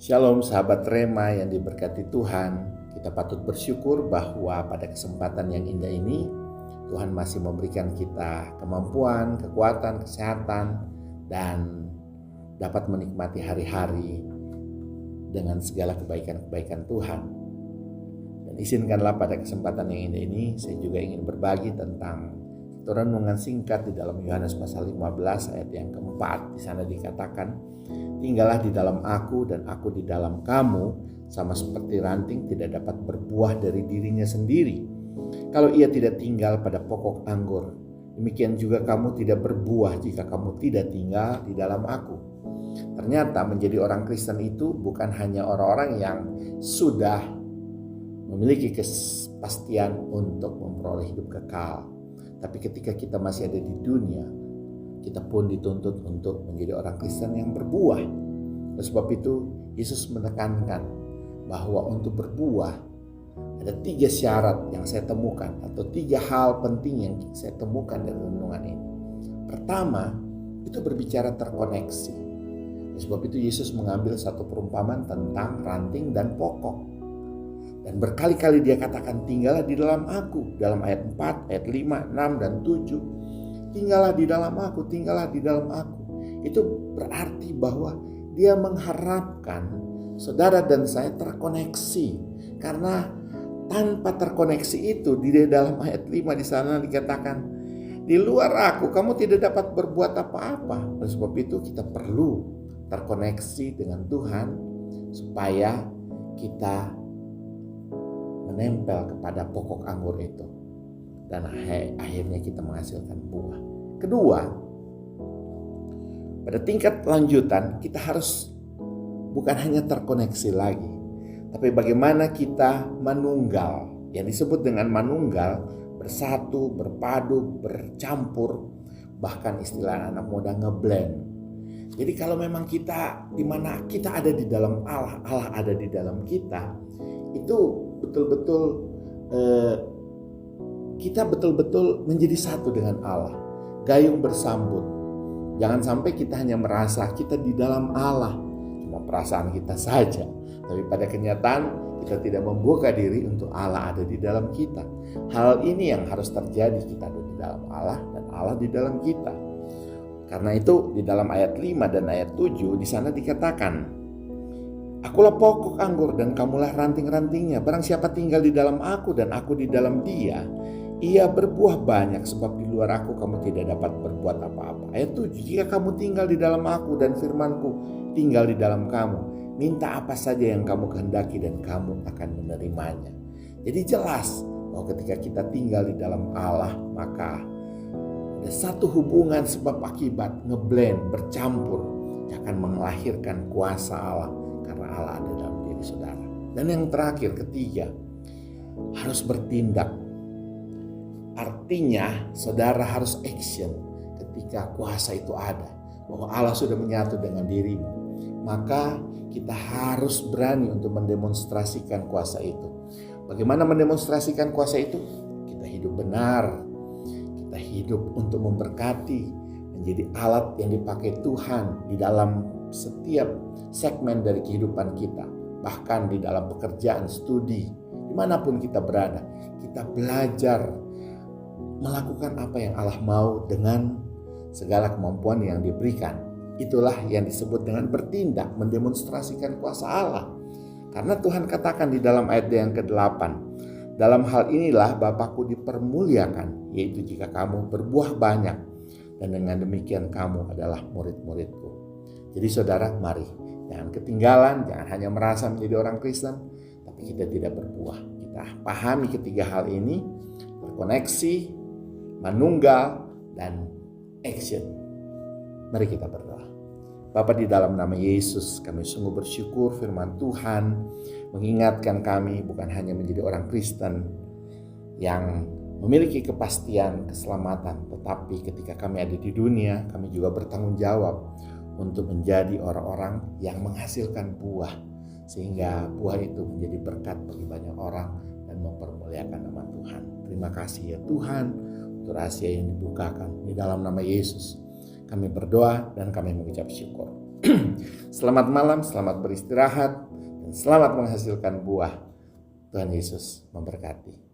Shalom sahabat Rema yang diberkati Tuhan. Kita patut bersyukur bahwa pada kesempatan yang indah ini Tuhan masih memberikan kita kemampuan, kekuatan, kesehatan, dan dapat menikmati hari-hari dengan segala kebaikan-kebaikan Tuhan. Dan izinkanlah pada kesempatan yang indah ini saya juga ingin berbagi tentang renungan singkat di dalam Yohanes pasal 15 ayat yang keempat. Di sana dikatakan, tinggallah di dalam aku dan aku di dalam kamu, sama seperti ranting tidak dapat berbuah dari dirinya sendiri kalau ia tidak tinggal pada pokok anggur. Demikian juga kamu tidak berbuah jika kamu tidak tinggal di dalam aku. Ternyata menjadi orang Kristen itu bukan hanya orang-orang yang sudah memiliki kepastian untuk memperoleh hidup kekal, tapi ketika kita masih ada di dunia, kita pun dituntut untuk menjadi orang Kristen yang berbuah. Oleh sebab itu, Yesus menekankan bahwa untuk berbuah ada 3 syarat yang saya temukan, atau 3 hal penting yang saya temukan dari renungan ini. Pertama, itu berbicara terkoneksi. Oleh sebab itu Yesus mengambil satu perumpamaan tentang ranting dan pokok. Dan berkali-kali dia katakan, tinggallah di dalam aku. Dalam ayat 4, ayat 5, 6, dan 7. Tinggallah di dalam aku, tinggallah di dalam aku. Itu berarti bahwa dia mengharapkan saudara dan saya terkoneksi. Karena tanpa terkoneksi itu, di dalam ayat 5 di sana dikatakan, di luar aku kamu tidak dapat berbuat apa-apa. Oleh sebab itu kita perlu terkoneksi dengan Tuhan supaya kita menempel kepada pokok anggur itu, dan akhirnya kita menghasilkan buah. Kedua, pada tingkat lanjutan kita harus bukan hanya terkoneksi lagi, tapi bagaimana kita manunggal. Yang disebut dengan manunggal, bersatu, berpadu, bercampur, bahkan istilah anak muda ngeblend. Jadi kalau memang kita di mana kita ada di dalam Allah, Allah ada di dalam kita, itu betul-betul kita betul-betul menjadi satu dengan Allah, gayung bersambut. Jangan sampai kita hanya merasa kita di dalam Allah, cuma perasaan kita saja, tapi pada kenyataan kita tidak membuka diri untuk Allah ada di dalam kita. Hal ini yang harus terjadi, kita ada di dalam Allah dan Allah di dalam kita. Karena itu di dalam ayat 5 dan ayat 7 di sana dikatakan, akulah pokok anggur dan kamulah ranting-rantingnya. Barang siapa tinggal di dalam aku dan aku di dalam dia, ia berbuah banyak, sebab di luar aku kamu tidak dapat berbuat apa-apa. Ayat 7, jika kamu tinggal di dalam aku dan firmanku tinggal di dalam kamu, minta apa saja yang kamu kehendaki dan kamu akan menerimanya. Jadi jelas bahwa ketika kita tinggal di dalam Allah, maka ada satu hubungan sebab akibat, ngeblend, bercampur, yang akan melahirkan kuasa Allah. Karena Allah ada dalam diri saudara. Dan yang terakhir, ketiga, harus bertindak. Artinya saudara harus action ketika kuasa itu ada, bahwa Allah sudah menyatu dengan dirimu. Maka kita harus berani untuk mendemonstrasikan kuasa itu. Bagaimana mendemonstrasikan kuasa itu? Kita hidup benar, kita hidup untuk memberkati, menjadi alat yang dipakai Tuhan di dalam setiap segmen dari kehidupan kita. Bahkan di dalam pekerjaan, studi, dimanapun kita berada, kita belajar melakukan apa yang Allah mau dengan segala kemampuan yang diberikan. Itulah yang disebut dengan bertindak, mendemonstrasikan kuasa Allah. Karena Tuhan katakan di dalam ayat yang ke-8, dalam hal inilah Bapakku dipermuliakan, yaitu jika kamu berbuah banyak, dan dengan demikian kamu adalah murid-muridku. Jadi saudara, mari jangan ketinggalan, jangan hanya merasa menjadi orang Kristen, tapi kita tidak berbuah. Kita pahami ketiga hal ini, terkoneksi, manunggal, dan action. Mari kita berdoa. Bapa, di dalam nama Yesus, kami sungguh bersyukur firman Tuhan mengingatkan kami bukan hanya menjadi orang Kristen yang memiliki kepastian keselamatan, tetapi ketika kami ada di dunia, kami juga bertanggung jawab untuk menjadi orang-orang yang menghasilkan buah, sehingga buah itu menjadi berkat bagi banyak orang dan mempermuliakan nama Tuhan. Terima kasih ya Tuhan untuk rahasia yang dibukakan. Di dalam nama Yesus kami berdoa dan kami mengucap syukur. Selamat malam, selamat beristirahat, dan selamat menghasilkan buah. Tuhan Yesus memberkati.